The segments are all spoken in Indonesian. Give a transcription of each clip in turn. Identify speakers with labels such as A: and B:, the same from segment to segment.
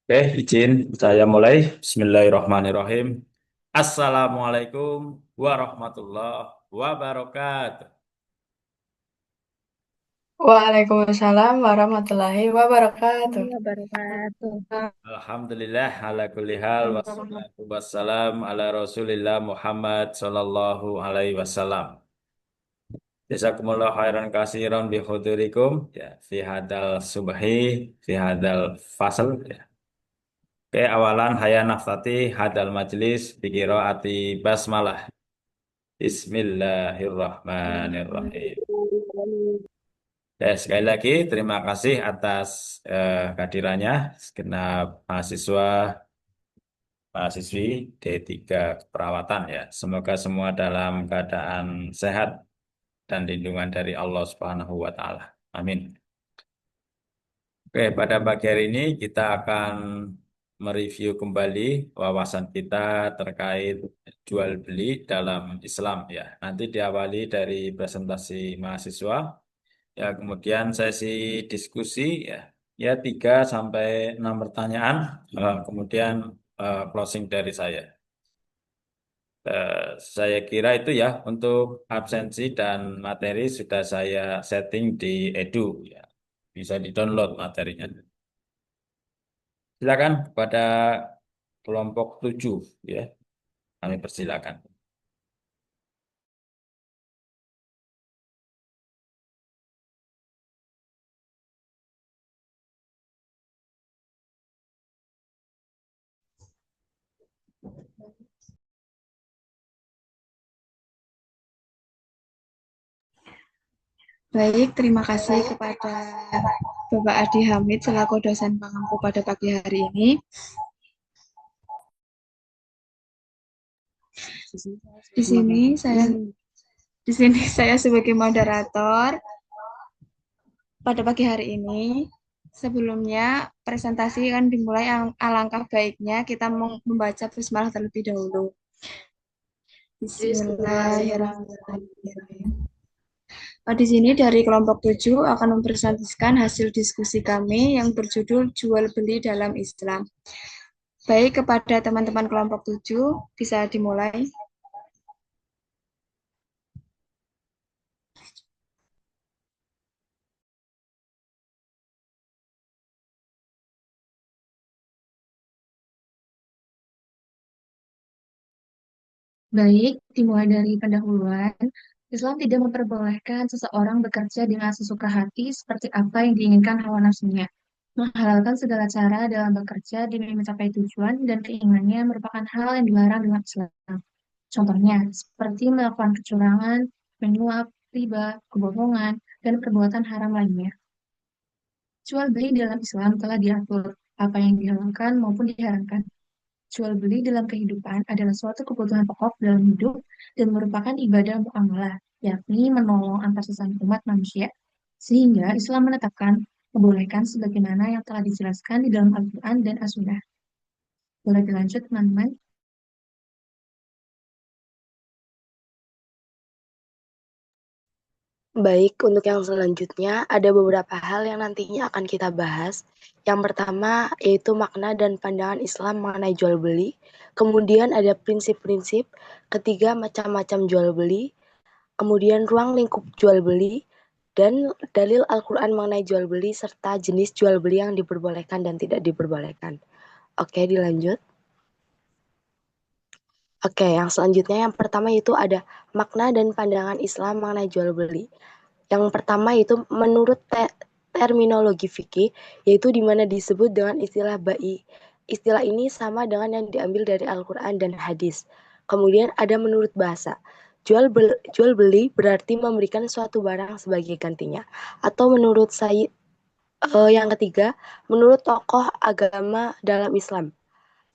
A: Oke, izin saya mulai. Bismillahirrahmanirrahim. Assalamualaikum warahmatullahi wabarakatuh.
B: Waalaikumsalam warahmatullahi wabarakatuh.
C: Wabarakatuh.
A: Alhamdulillah ala kulli hal wassalatu wassalam ala Rasulillah Muhammad sallallahu alaihi wasallam. Jazakumullah khairan katsiran bi hudurikum ya fi hadal subhi fi hadal fasl ya. Oke, awalan haya naftati hadal majlis bi qiraati basmalah. Bismillahirrahmanirrahim. Ya, sekali lagi terima kasih atas kehadirannya segenap mahasiswa mahasiswi D3 Keperawatan ya. Semoga semua dalam keadaan sehat dan lindungan dari Allah Subhanahu wa taala. Amin. Oke, pada pagi hari ini kita akan mereview kembali wawasan kita terkait jual beli dalam Islam ya. Nanti diawali dari presentasi mahasiswa. Ya, kemudian sesi diskusi ya, ya 3 sampai 6 pertanyaan. Kemudian closing dari saya. Saya kira itu ya untuk absensi dan materi sudah saya setting di Edu ya, bisa di-download materinya. Silakan pada kelompok 7 ya, kami persilakan.
B: Baik, terima kasih kepada Bapak Adi Hamid selaku dosen pengampu pada pagi hari ini. Di sini saya di sini saya sebagai moderator pada pagi hari ini. Sebelumnya presentasi kan dimulai, alangkah baiknya kita membaca basmalah terlebih dahulu. Bismillahirrahmanirrahim. Di sini dari kelompok 7 akan mempresentasikan hasil diskusi kami yang berjudul Jual Beli dalam Islam. Baik, kepada teman-teman kelompok 7 bisa dimulai.
C: Baik, dimulai dari pendahuluan. Islam tidak memperbolehkan seseorang bekerja dengan sesuka hati seperti apa yang diinginkan hawa nafsunya. Menghalalkan segala cara dalam bekerja demi mencapai tujuan dan keinginannya merupakan hal yang dilarang dalam Islam. Contohnya, seperti melakukan kecurangan, menyuap, riba, kebohongan, dan perbuatan haram lainnya. Jual beli dalam Islam telah diatur, apa yang dihalalkan maupun diharamkan. Jual beli dalam kehidupan adalah suatu kebutuhan pokok dalam hidup dan merupakan ibadah muamalah, yakni menolong antar sesama umat manusia. Sehingga Islam menetapkan membolehkan sebagaimana yang telah dijelaskan di dalam Al-Quran dan As-Sunnah. Boleh dilanjut, teman-teman?
D: Baik, untuk yang selanjutnya ada beberapa hal yang nantinya akan kita bahas. Yang pertama yaitu makna dan pandangan Islam mengenai jual beli. Kemudian ada prinsip-prinsip. Ketiga, macam-macam jual beli. Kemudian ruang lingkup jual beli. Dan dalil Al-Quran mengenai jual beli serta jenis jual beli yang diperbolehkan dan tidak diperbolehkan. Oke, dilanjut. Oke, yang selanjutnya yang pertama itu ada makna dan pandangan Islam mengenai jual beli. Yang pertama itu menurut terminologi fikih, yaitu di mana disebut dengan istilah bai. Istilah ini sama dengan yang diambil dari Al-Quran dan hadis. Kemudian ada menurut bahasa. Jual beli berarti memberikan suatu barang sebagai gantinya. Atau menurut saya, yang ketiga, menurut tokoh agama dalam Islam.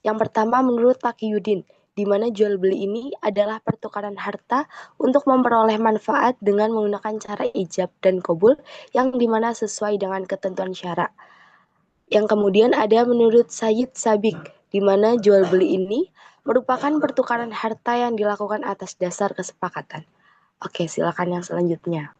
D: Yang pertama menurut Taqiyuddin, di mana jual beli ini adalah pertukaran harta untuk memperoleh manfaat dengan menggunakan cara ijab dan kabul yang dimana sesuai dengan ketentuan syara. Yang kemudian ada menurut Sayyid Sabik, di mana jual beli ini merupakan pertukaran harta yang dilakukan atas dasar kesepakatan. Oke, silakan yang selanjutnya.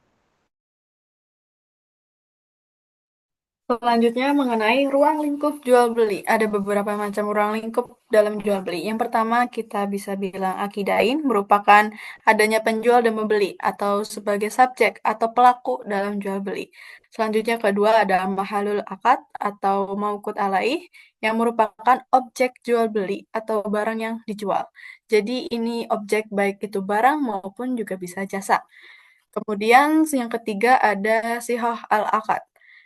E: Selanjutnya mengenai ruang lingkup jual beli. Ada beberapa macam ruang lingkup dalam jual beli. Yang pertama kita bisa bilang akidain merupakan adanya penjual dan pembeli atau sebagai subjek atau pelaku dalam jual beli. Selanjutnya kedua ada mahalul akad atau maukut alaih yang merupakan objek jual beli atau barang yang dijual. Jadi ini objek baik itu barang maupun juga bisa jasa. Kemudian yang ketiga ada sihah al-akad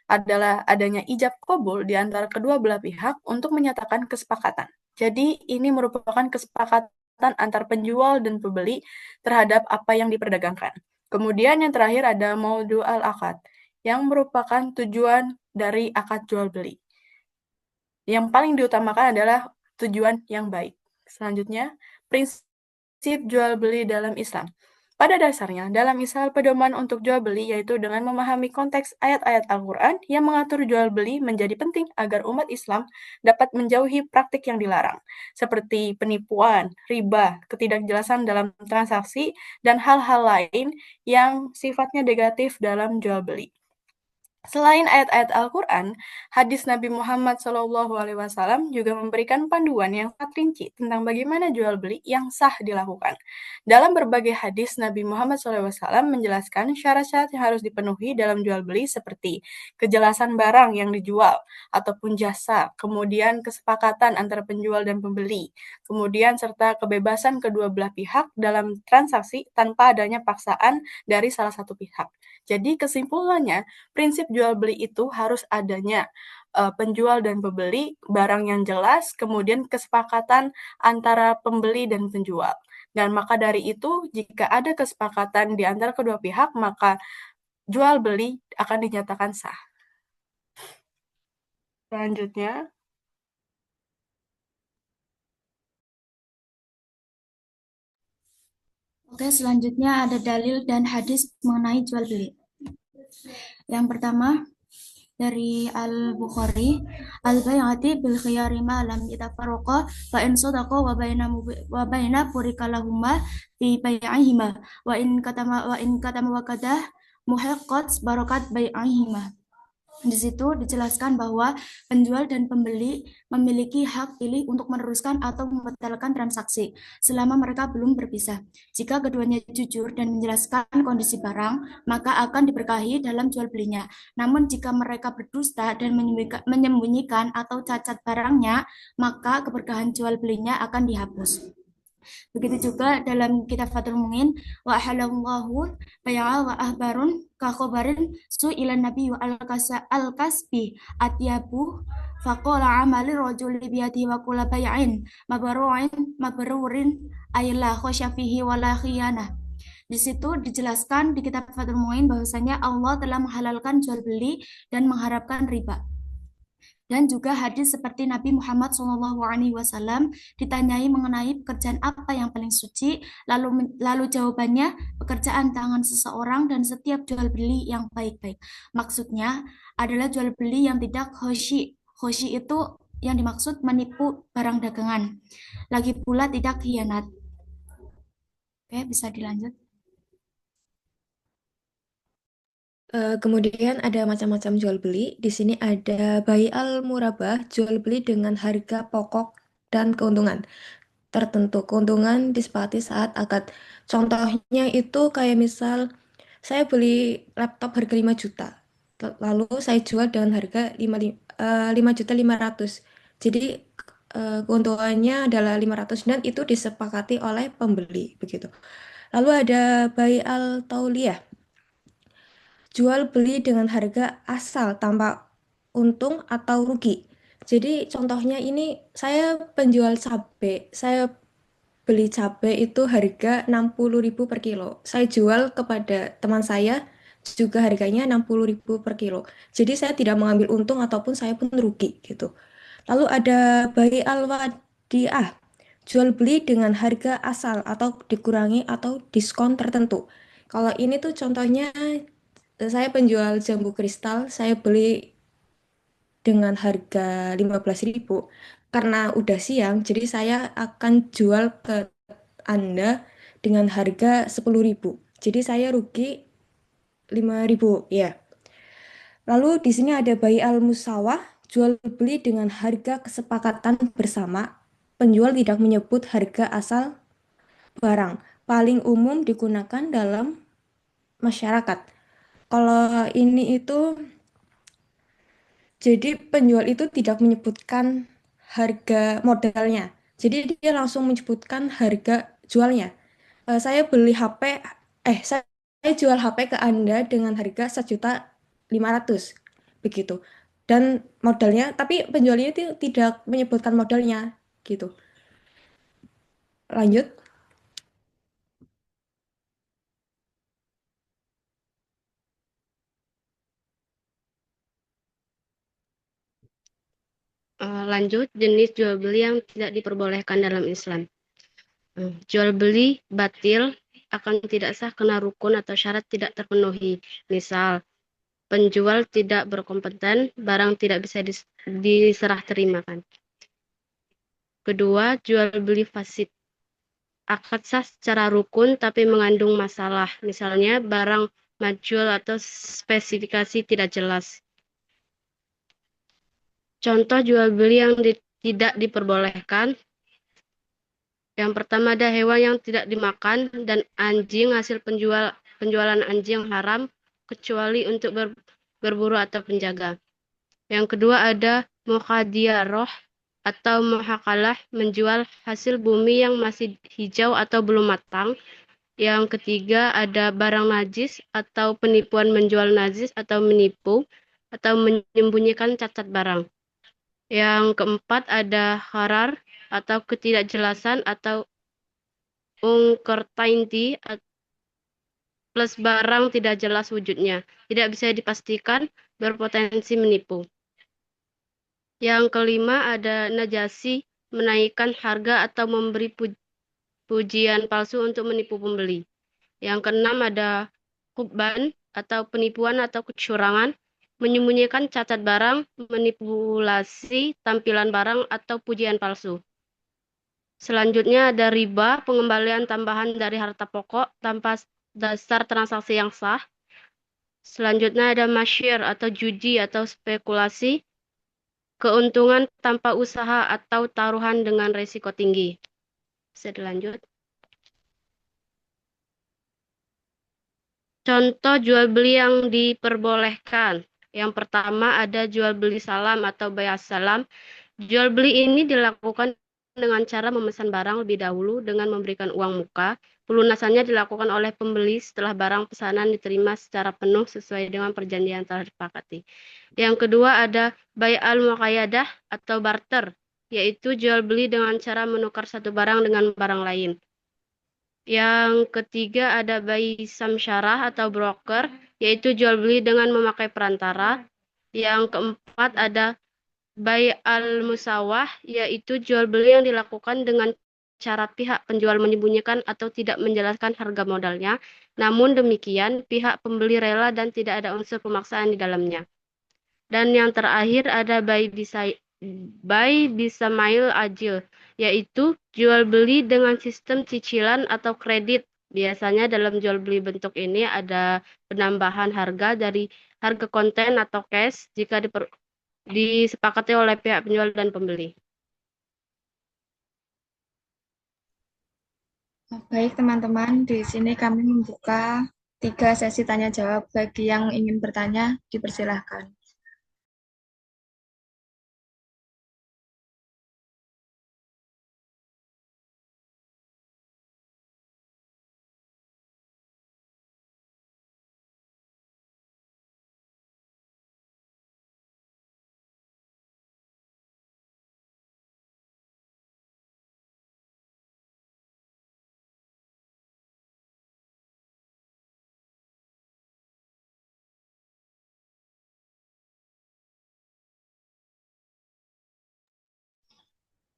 E: adalah adanya ijab kabul di antara kedua belah pihak untuk menyatakan kesepakatan. Jadi ini merupakan kesepakatan antar penjual dan pembeli terhadap apa yang diperdagangkan. Kemudian yang terakhir ada maudu al-akad yang merupakan tujuan dari akad jual beli. Yang paling diutamakan adalah tujuan yang baik. Selanjutnya, prinsip jual beli dalam Islam. Pada dasarnya, dalam Islam pedoman untuk jual beli yaitu dengan memahami konteks ayat-ayat Al-Quran yang mengatur jual beli menjadi penting agar umat Islam dapat menjauhi praktik yang dilarang, seperti penipuan, riba, ketidakjelasan dalam transaksi, dan hal-hal lain yang sifatnya negatif dalam jual beli. Selain ayat-ayat Al-Quran, hadis Nabi Muhammad SAW juga memberikan panduan yang sangat rinci tentang bagaimana jual beli yang sah dilakukan. Dalam berbagai hadis, Nabi Muhammad SAW menjelaskan syarat-syarat yang harus dipenuhi dalam jual beli seperti kejelasan barang yang dijual ataupun jasa, kemudian kesepakatan antara penjual dan pembeli, kemudian serta kebebasan kedua belah pihak dalam transaksi tanpa adanya paksaan dari salah satu pihak. Jadi kesimpulannya, prinsip jual beli itu harus adanya penjual dan pembeli, barang yang jelas, kemudian kesepakatan antara pembeli dan penjual. Dan maka dari itu, jika ada kesepakatan di antara kedua pihak, maka jual beli akan dinyatakan sah. Selanjutnya,
B: Oke, selanjutnya ada dalil dan hadis mengenai jual beli. Yang pertama, dari Al-Bukhari, al-bay'ati bil khiyari ma lam yatafarraqa fa in sadaqa wa baina burika lahumma fi bai'ihima wa in katama wa kadah muhiqqat barakat bai'ihima. Di situ dijelaskan bahwa penjual dan pembeli memiliki hak pilih untuk meneruskan atau membatalkan transaksi selama mereka belum berpisah. Jika keduanya jujur dan menjelaskan kondisi barang, maka akan diberkahi dalam jual belinya. Namun jika mereka berdusta dan menyembunyikan atau cacat barangnya, maka keberkahan jual belinya akan dihapus. Begitu juga dalam kitab Fathul Mu'in, wa halallahu bai'a wa ahbarun ka khabarin su ila nabi wa al-kasbi atyabu faqala amali rajuli biyadi wa kula bai'in mabrurin ayla khosya fihi wa la khiyana. Di situ dijelaskan di kitab Fathul Mu'in bahwasanya Allah telah menghalalkan jual beli dan mengharapkan riba. Dan juga hadis seperti Nabi Muhammad SAW ditanyai mengenai pekerjaan apa yang paling suci, lalu jawabannya pekerjaan tangan seseorang dan setiap jual beli yang baik-baik. Maksudnya adalah jual beli yang tidak khoshi. Khoshi itu yang dimaksud menipu barang dagangan. Lagi pula tidak khianat. Oke, bisa dilanjut.
F: Kemudian ada macam-macam jual beli. Di sini ada bai al murabah, jual beli dengan harga pokok dan keuntungan tertentu. Keuntungan disepakati saat akad. Contohnya itu kayak misal saya beli laptop harga 5 juta. Lalu saya jual dengan harga 5.500.000. Jadi keuntungannya adalah 500 dan itu disepakati oleh pembeli begitu. Lalu ada bai al tauliyah, jual beli dengan harga asal tanpa untung atau rugi. Jadi contohnya ini saya penjual cabai, saya beli cabai itu harga 60.000 per kilo. Saya jual kepada teman saya juga harganya 60.000 per kilo. Jadi saya tidak mengambil untung ataupun saya pun rugi gitu. Lalu ada bai al-wadiah, jual beli dengan harga asal atau dikurangi atau diskon tertentu. Kalau ini tuh contohnya saya penjual jambu kristal, saya beli dengan harga 15.000. Karena udah siang, jadi saya akan jual ke Anda dengan harga 10.000. Jadi saya rugi 5.000, ya. Lalu di sini ada bai al-musawah, jual beli dengan harga kesepakatan bersama. Penjual tidak menyebut harga asal barang. Paling umum digunakan dalam masyarakat. Kalau ini itu, jadi penjual itu tidak menyebutkan harga modalnya. Jadi dia langsung menyebutkan harga jualnya. Saya beli HP, saya jual HP ke Anda dengan harga 1.500.000 begitu. Dan modalnya, tapi penjualnya itu tidak menyebutkan modalnya gitu. Lanjut.
G: Lanjut, jenis jual beli yang tidak diperbolehkan dalam Islam. Jual beli batil akan tidak sah karena rukun atau syarat tidak terpenuhi. Misal, penjual tidak berkompeten, barang tidak bisa diserah terimakan. Kedua, jual beli fasid. Akad sah secara rukun tapi mengandung masalah. Misalnya, barang majhul atau spesifikasi tidak jelas. Contoh jual beli yang tidak diperbolehkan. Yang pertama ada hewan yang tidak dimakan dan anjing hasil penjualan anjing haram kecuali untuk berburu atau penjaga. Yang kedua ada mukhadiarah atau muhakalah menjual hasil bumi yang masih hijau atau belum matang. Yang ketiga ada barang najis atau penipuan menjual najis atau menipu atau menyembunyikan cacat barang. Yang keempat ada harar atau ketidakjelasan atau uncertainty plus barang tidak jelas wujudnya, tidak bisa dipastikan, berpotensi menipu. Yang kelima ada najasi, menaikkan harga atau memberi pujian palsu untuk menipu pembeli. Yang keenam ada khubban atau penipuan atau kecurangan, menyembunyikan cacat barang, manipulasi tampilan barang atau pujian palsu. Selanjutnya ada riba, pengembalian tambahan dari harta pokok tanpa dasar transaksi yang sah. Selanjutnya ada masyir atau judi atau spekulasi, keuntungan tanpa usaha atau taruhan dengan risiko tinggi. Bisa dilanjut. Contoh jual beli yang diperbolehkan. Yang pertama ada jual beli salam atau bayas salam. Jual beli ini dilakukan dengan cara memesan barang lebih dahulu dengan memberikan uang muka. Pelunasannya dilakukan oleh pembeli setelah barang pesanan diterima secara penuh sesuai dengan perjanjian telah disepakati. Yang kedua ada bai al-muqayyadah atau barter, yaitu jual beli dengan cara menukar satu barang dengan barang lain. Yang ketiga ada bai samsyarah atau broker, yaitu jual beli dengan memakai perantara. Yang keempat ada bai al-musawah, yaitu jual beli yang dilakukan dengan cara pihak penjual menyembunyikan atau tidak menjelaskan harga modalnya. Namun demikian, pihak pembeli rela dan tidak ada unsur pemaksaan di dalamnya. Dan yang terakhir ada bai bisa mail ajil, yaitu jual beli dengan sistem cicilan atau kredit. Biasanya dalam jual beli bentuk ini ada penambahan harga dari harga konten atau cash jika disepakati oleh pihak penjual dan pembeli.
B: Baik, teman-teman, di sini kami membuka 3 sesi tanya jawab. Bagi yang ingin bertanya, dipersilahkan.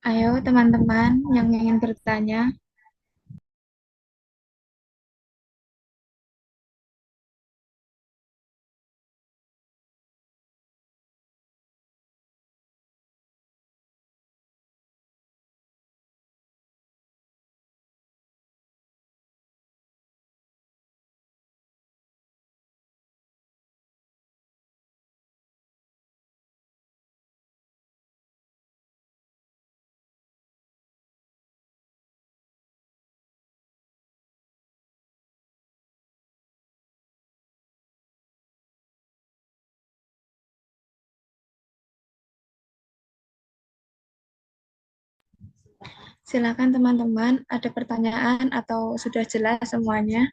B: Ayo, teman-teman yang ingin bertanya. Silakan teman-teman, ada pertanyaan atau sudah jelas semuanya?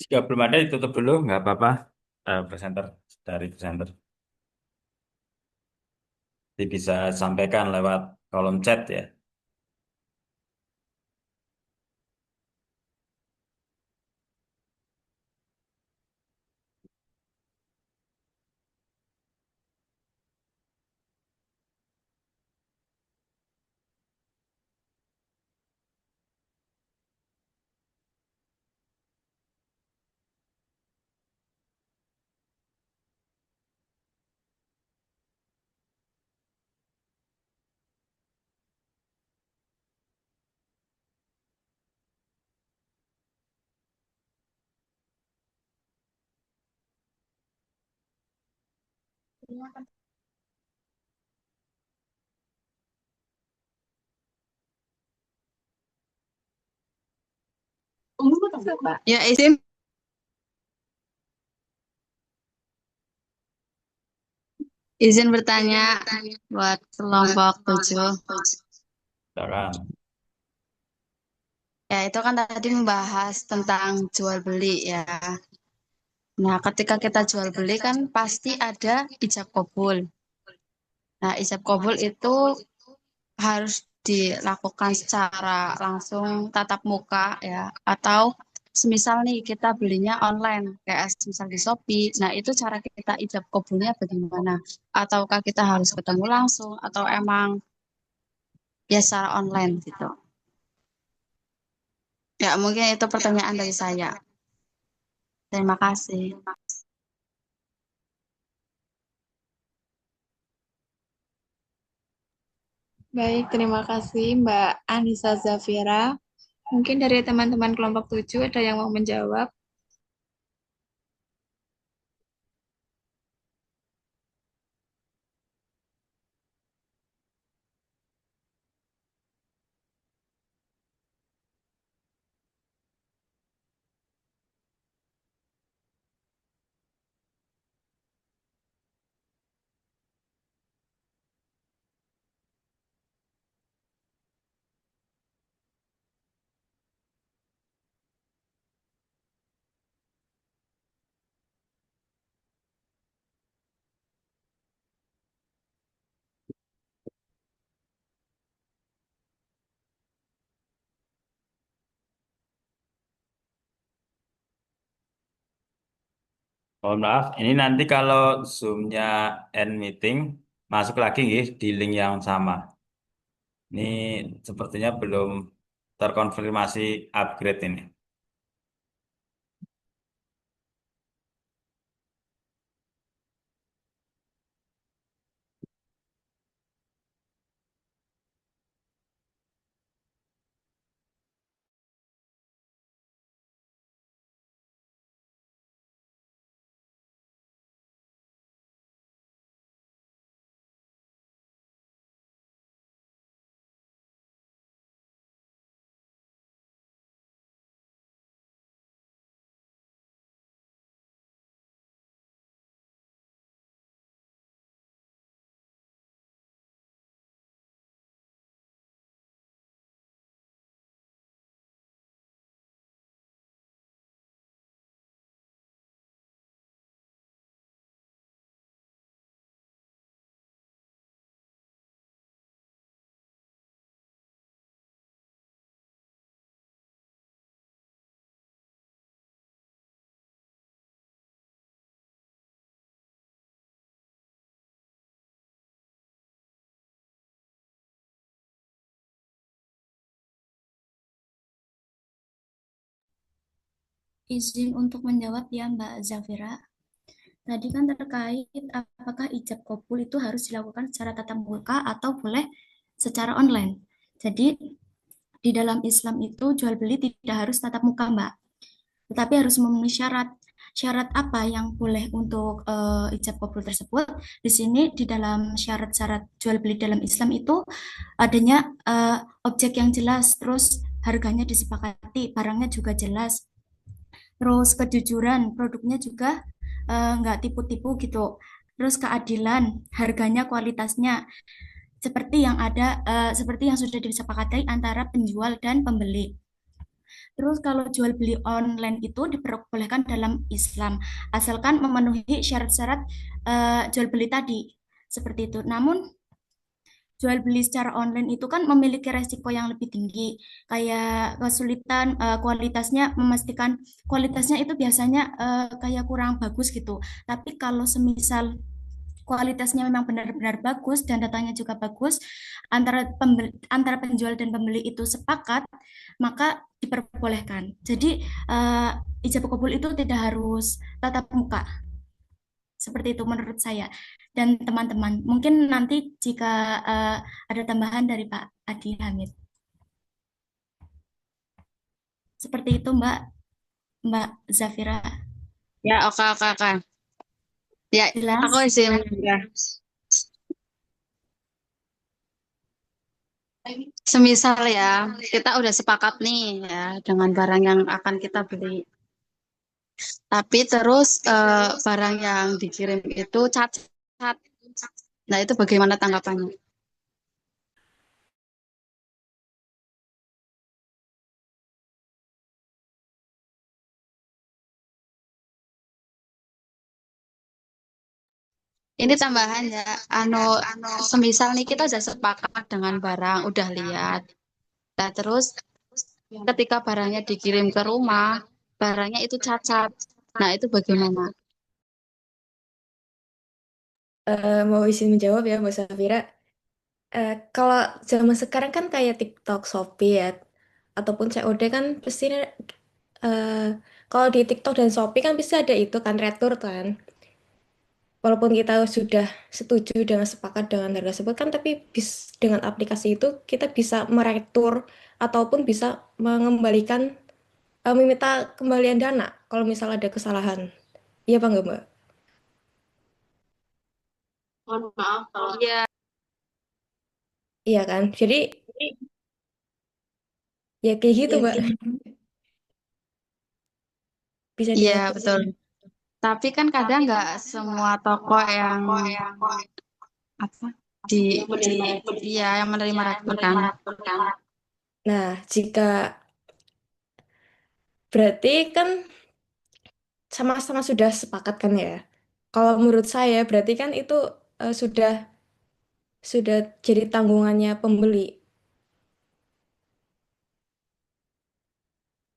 A: Jika belum ada ditutup dulu, nggak apa-apa. Presenter dari presenter. Jadi bisa sampaikan lewat kolom chat ya.
H: Ya, izin bertanya buat kelompok 7.
A: Silakan.
H: Ya, itu kan tadi membahas tentang jual beli ya. Nah, ketika kita jual beli kan pasti ada ijab kabul. Nah, ijab kabul itu harus dilakukan secara langsung tatap muka ya, atau semisal nih kita belinya online kayak misal di Shopee. Nah, itu cara kita ijab kabulnya bagaimana? Ataukah kita harus ketemu langsung atau emang ya secara online gitu? Ya, mungkin itu pertanyaan dari saya. Terima kasih.
B: Baik, terima kasih Mbak Anissa Zafira. Mungkin dari teman-teman kelompok 7 ada yang mau menjawab.
A: Mohon maaf, ini nanti kalau Zoom-nya end meeting, masuk lagi nggih di link yang sama. Ini sepertinya belum terkonfirmasi upgrade ini.
I: Izin untuk menjawab ya Mbak Zafira. Tadi kan terkait apakah ijab kabul itu harus dilakukan secara tatap muka atau boleh secara online. Jadi di dalam Islam itu jual beli tidak harus tatap muka Mbak, tetapi harus memenuhi syarat. Syarat apa yang boleh untuk ijab kabul tersebut? Di sini di dalam syarat-syarat jual beli dalam Islam itu adanya objek yang jelas, terus harganya disepakati, barangnya juga jelas, terus kejujuran, produknya juga nggak tipu-tipu gitu. Terus keadilan, harganya, kualitasnya seperti yang ada, seperti yang sudah disepakati antara penjual dan pembeli. Terus kalau jual beli online itu diperbolehkan dalam Islam, asalkan memenuhi syarat-syarat jual beli tadi. Seperti itu. Namun jual beli secara online itu kan memiliki resiko yang lebih tinggi, kayak kesulitan kualitasnya, memastikan kualitasnya itu biasanya kayak kurang bagus gitu. Tapi kalau semisal kualitasnya memang benar-benar bagus dan datanya juga bagus, antara penjual dan pembeli itu sepakat, maka diperbolehkan. Jadi ijab kabul itu tidak harus tatap muka. Seperti itu menurut saya dan teman-teman. Mungkin nanti jika ada tambahan dari Pak Adi Hamid. Seperti itu Mbak Zafira.
H: Ya, oke, oke, oke. Ya,
I: Jelas?
H: aku izin ya. Semisal ya, kita udah sepakat nih ya dengan barang yang akan kita beli. Tapi terus barang yang dikirim itu cacat. Nah, itu bagaimana tanggapannya? Ini tambahan ya, semisal nih kita udah sepakat dengan barang, udah lihat. Nah, terus ketika barangnya dikirim ke rumah, barangnya itu cacat. Nah, itu bagaimana?
F: Mau izin menjawab ya Mbak Safira. Kalau zaman sekarang kan kayak TikTok, Shopee ya, ataupun COD kan pasti kalau di TikTok dan Shopee kan bisa ada itu kan retur kan. Walaupun kita sudah setuju dengan sepakat dengan harga tersebut kan, tapi dengan aplikasi itu kita bisa meretur ataupun bisa mengembalikan, meminta kembalian dana kalau misal ada kesalahan. Iya apa enggak, Mbak?
H: Mohon maaf kalau iya.
F: Iya kan? Jadi ya kayak gitu, Mbak. Bisa
H: Iya,
F: diatur.
H: betul. Tapi kan kadang nggak semua toko yang apa iya yang menerima retur kan.
F: Nah, jika berarti kan sama-sama sudah sepakat kan ya. Kalau menurut saya berarti kan itu sudah jadi tanggungannya pembeli.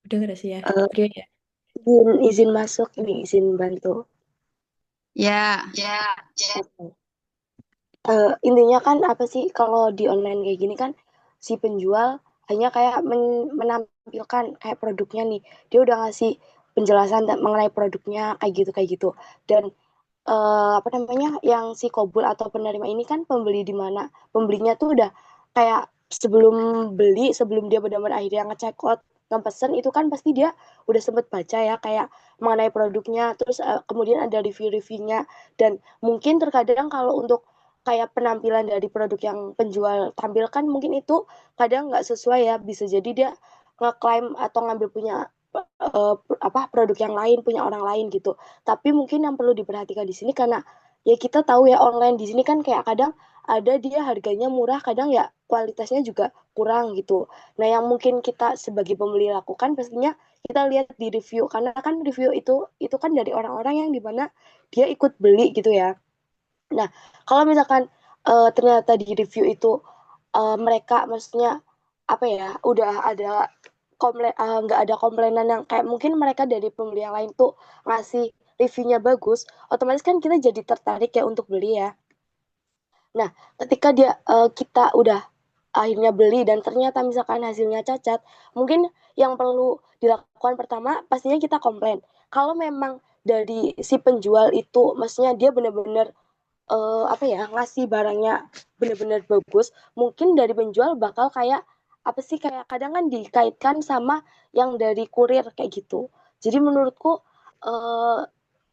F: Udah nggak sih ya?
D: Eh,
F: Udah ya.
D: izin masuk ini, izin bantu.
H: Ya,
D: Oke. Intinya kan apa sih kalau di online kayak gini kan si penjual hanya kayak menampilkan kayak produknya nih, dia udah ngasih penjelasan mengenai produknya kayak gitu dan apa namanya yang si kobul atau penerima ini kan pembeli di mana pembelinya tuh udah kayak sebelum beli, sebelum dia benar-benar akhirnya ngecek out ngepesen itu kan pasti dia udah sempet baca ya kayak mengenai produknya, terus kemudian ada review-reviewnya dan mungkin terkadang kalau untuk kayak penampilan dari produk yang penjual tampilkan mungkin itu kadang nggak sesuai ya, bisa jadi dia ngeklaim atau ngambil punya apa produk yang lain, punya orang lain gitu. Tapi mungkin yang perlu diperhatikan di sini karena ya kita tahu ya online di sini kan kayak kadang ada dia harganya murah, kadang ya kualitasnya juga kurang gitu. Nah, yang mungkin kita sebagai pembeli lakukan pastinya kita lihat di review karena kan review itu kan dari orang-orang yang dimana dia ikut beli gitu ya. Nah, kalau misalkan ternyata di review itu mereka maksudnya apa ya udah ada nggak ada komplainan yang kayak mungkin mereka dari pembeli yang lain tuh ngasih reviewnya bagus, otomatis kan kita jadi tertarik ya untuk beli ya. Nah, ketika kita udah akhirnya beli dan ternyata misalkan hasilnya cacat, mungkin yang perlu dilakukan pertama pastinya kita komplain. Kalau memang dari si penjual itu maksudnya dia benar-benar apa ya ngasih barangnya benar-benar bagus, mungkin dari penjual bakal kayak apa sih kayak kadang kan dikaitkan sama yang dari kurir kayak gitu. Jadi menurutku eh,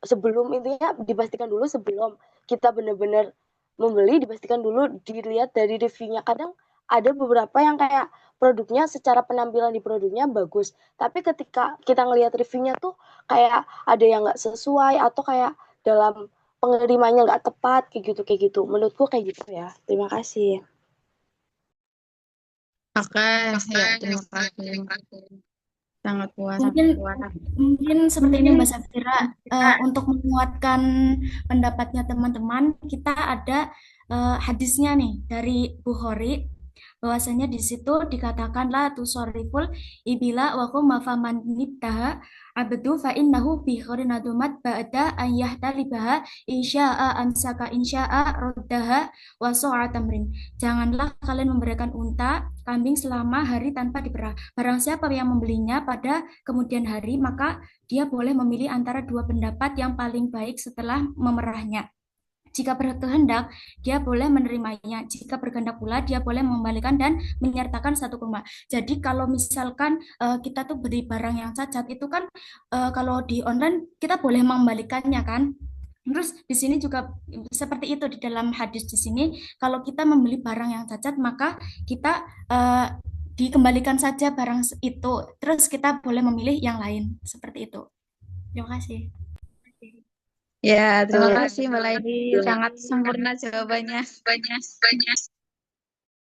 D: sebelum intinya dipastikan dulu sebelum kita benar-benar membeli dipastikan dulu dilihat dari reviewnya. Kadang ada beberapa yang kayak produknya secara penampilan di produknya bagus, tapi ketika kita ngelihat reviewnya tuh kayak ada yang nggak sesuai atau kayak dalam pengerimanya nggak tepat kayak gitu menurutku kayak gitu ya. Terima kasih.
H: Oke, ya, terima kasih. Sangat puas.
I: Mungkin seperti ini Mbak Safira, untuk menguatkan pendapatnya teman-teman, kita ada hadisnya nih dari Bukhari, bahwasanya di situ dikatakan la tusorriful ibila wa kum mafaman nibtaha abdu fa innahu bi nadumat ba'da an yahtalibaha insya'a amsaka insya'a roddaha wa so'a tamrin. Janganlah kalian memberikan unta, kambing selama hari tanpa diperah. Barang siapa yang membelinya pada kemudian hari, maka dia boleh memilih antara dua pendapat yang paling baik setelah memerahnya. Jika berkehendak, dia boleh menerimanya. Jika berkehendak pula, dia boleh mengembalikan dan menyertakan satu kurma. Jadi kalau misalkan kita tuh beli barang yang cacat, itu kan kalau di online kita boleh mengembalikannya kan. Terus di sini juga seperti itu di dalam hadis di sini, kalau kita membeli barang yang cacat, maka kita dikembalikan saja barang itu. Terus kita boleh memilih yang lain seperti itu. Terima kasih.
H: Ya, terima kasih Mbak Laidi. Sangat sempurna jawabannya.